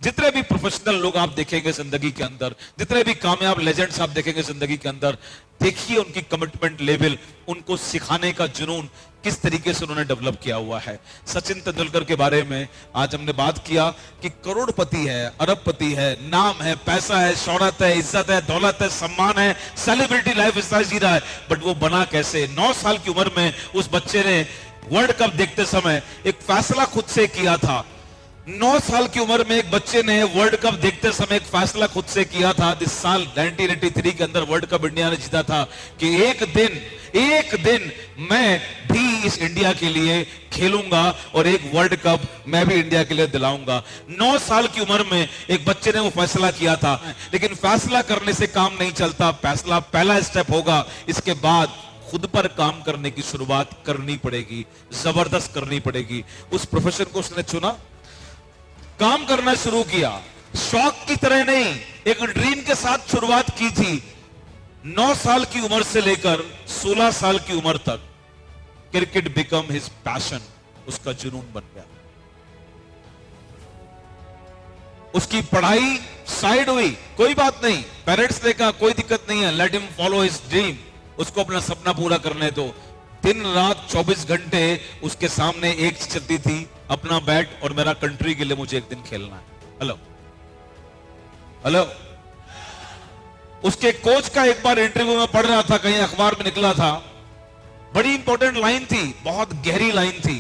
जितने भी प्रोफेशनल लोग आप देखेंगे जिंदगी के अंदर, जितने भी कामयाब लेजेंड्स आप देखेंगे जिंदगी के अंदर, देखिए उनकी कमिटमेंट लेवल, उनको सिखाने का जुनून किस तरीके से उन्होंने डेवलप किया हुआ है। सचिन तेंदुलकर के बारे में आज हमने बात किया कि करोड़पति है, अरबपति है, नाम है, पैसा है, शौहरत है, इज्जत है, दौलत है, सम्मान है, सेलिब्रिटी लाइफ स्टाइल जी रहा है, बट वो बना कैसे? 9 साल की उम्र में उस बच्चे ने वर्ल्ड कप देखते समय एक फैसला खुद से किया था। 9 साल की उम्र में एक बच्चे ने वर्ल्ड कप देखते समय एक फैसला खुद से किया था। इस साल 1983 के अंदर वर्ल्ड कप इंडिया ने जीता था कि एक दिन मैं भी इस इंडिया के लिए खेलूंगा और एक वर्ल्ड कप मैं भी इंडिया के लिए दिलाऊंगा। 9 साल की उम्र में एक बच्चे ने वो फैसला किया था। लेकिन फैसला करने से काम नहीं चलता, फैसला पहला स्टेप होगा, इसके बाद खुद पर काम करने की शुरुआत करनी पड़ेगी, जबरदस्त करनी पड़ेगी। उस प्रोफेशन को उसने चुना, काम करना शुरू किया, शौक की तरह नहीं, एक ड्रीम के साथ शुरुआत की थी। 9 साल की उम्र से लेकर 16 साल की उम्र तक क्रिकेट बिकम हिज पैशन, उसका जुनून बन गया। उसकी पढ़ाई साइड हुई, कोई बात नहीं, पेरेंट्स ने कहा कोई दिक्कत नहीं है, let him follow his dream, उसको अपना सपना पूरा करने दो। दिन रात 24 घंटे उसके सामने एक चीज चलती थी, अपना बैट और मेरा कंट्री के लिए मुझे एक दिन खेलना है। हेलो हेलो, उसके कोच का एक बार इंटरव्यू में पढ़ रहा था, कहीं अखबार में निकला था, बड़ी इंपॉर्टेंट लाइन थी, बहुत गहरी लाइन थी।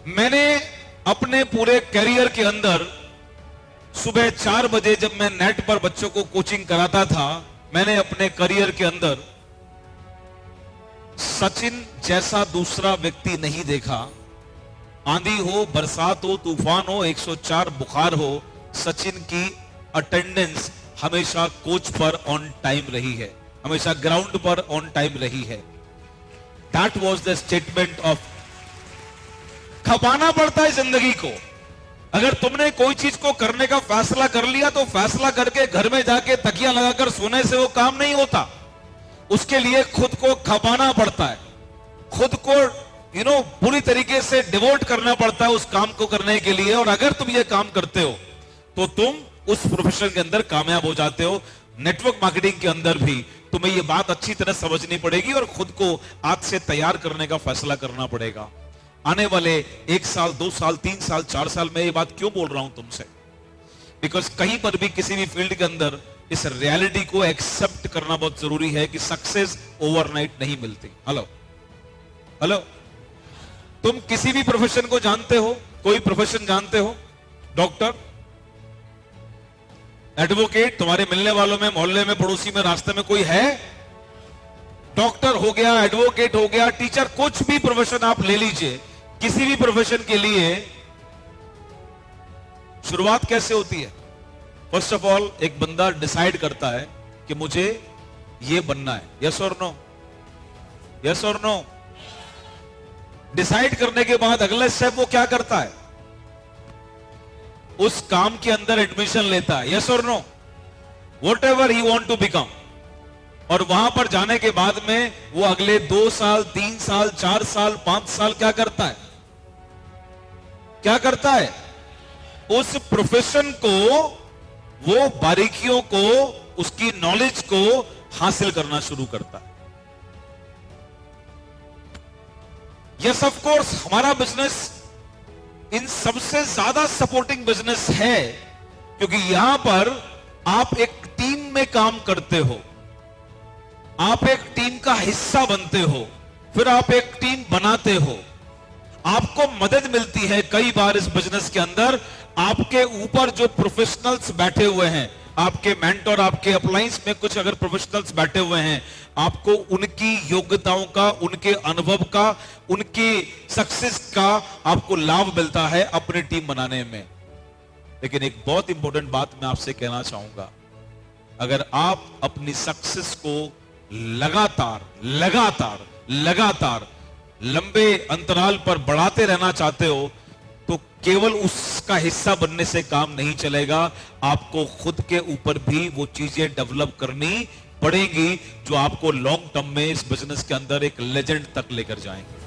मैंने अपने पूरे करियर के अंदर सुबह 4 बजे जब मैं नेट पर बच्चों को कोचिंग कराता था, मैंने अपने करियर के अंदर सचिन जैसा दूसरा व्यक्ति नहीं देखा। आंधी हो, बरसात हो, तूफान हो, 104 बुखार हो, सचिन की अटेंडेंस हमेशा कोच पर ऑन टाइम रही है, हमेशा ग्राउंड पर ऑन टाइम रही है। That was the statement of, खपाना पड़ता है जिंदगी को। अगर तुमने कोई चीज को करने का फैसला कर लिया तो फैसला करके घर में जाके तकिया लगाकर सोने से वो काम नहीं होता, उसके लिए खुद को खपाना पड़ता है, खुद को पूरी तरीके से डिवोट करना पड़ता है उस काम को करने के लिए। और अगर तुम ये काम करते हो तो तुम उस प्रोफेशन के अंदर कामयाब हो जाते हो। नेटवर्क मार्केटिंग के अंदर भी तुम्हें ये बात अच्छी तरह समझनी पड़ेगी और खुद को आज से तैयार करने का फैसला करना पड़ेगा। आने वाले 1 साल, 2 साल, 3 साल, 4 साल में ये बात क्यों बोल रहा हूं तुमसे? बिकॉज कहीं पर भी किसी भी फील्ड के अंदर इस रियलिटी को एक्सेप्ट करना बहुत जरूरी है कि सक्सेस ओवरनाइट नहीं मिलती। हेलो हेलो, तुम किसी भी प्रोफेशन को जानते हो? कोई प्रोफेशन जानते हो? डॉक्टर, एडवोकेट, तुम्हारे मिलने वालों में, मोहल्ले में, पड़ोसी में, रास्ते में कोई है? डॉक्टर हो गया, एडवोकेट हो गया, टीचर, कुछ भी प्रोफेशन आप ले लीजिए, किसी भी प्रोफेशन के लिए शुरुआत कैसे होती है? फर्स्ट ऑफ ऑल एक बंदा डिसाइड करता है कि मुझे ये बनना है। यस और नो? यस और नो? डिसाइड करने के बाद अगला स्टेप वो क्या करता है? उस काम के अंदर एडमिशन लेता है। यस और no? Whatever he want to become. और वहां पर जाने के बाद में वो अगले 2 साल, 3 साल, 4 साल, 5 साल क्या करता है? क्या करता है? उस प्रोफेशन को, वो बारीकियों को, उसकी नॉलेज को हासिल करना शुरू करता है। यस ऑफ कोर्स, हमारा बिजनेस इन सबसे ज्यादा सपोर्टिंग बिजनेस है, क्योंकि यहां पर आप एक टीम में काम करते हो, आप एक टीम का हिस्सा बनते हो, फिर आप एक टीम बनाते हो, आपको मदद मिलती है। कई बार इस बिजनेस के अंदर आपके ऊपर जो प्रोफेशनल्स बैठे हुए हैं, आपके मेंटर, आपके अपलाइंस में कुछ अगर प्रोफेशनल्स बैठे हुए हैं, आपको उनकी योग्यताओं का, उनके अनुभव का, उनकी सक्सेस का आपको लाभ मिलता है अपनी टीम बनाने में। लेकिन एक बहुत इंपॉर्टेंट बात मैं आपसे कहना चाहूंगा, अगर आप अपनी सक्सेस को लगातार लंबे अंतराल पर बढ़ाते रहना चाहते हो, तो केवल उसका हिस्सा बनने से काम नहीं चलेगा, आपको खुद के ऊपर भी वो चीजें डेवलप करनी पड़ेगी जो आपको लॉन्ग टर्म में इस बिजनेस के अंदर एक लेजेंड तक लेकर जाएंगे।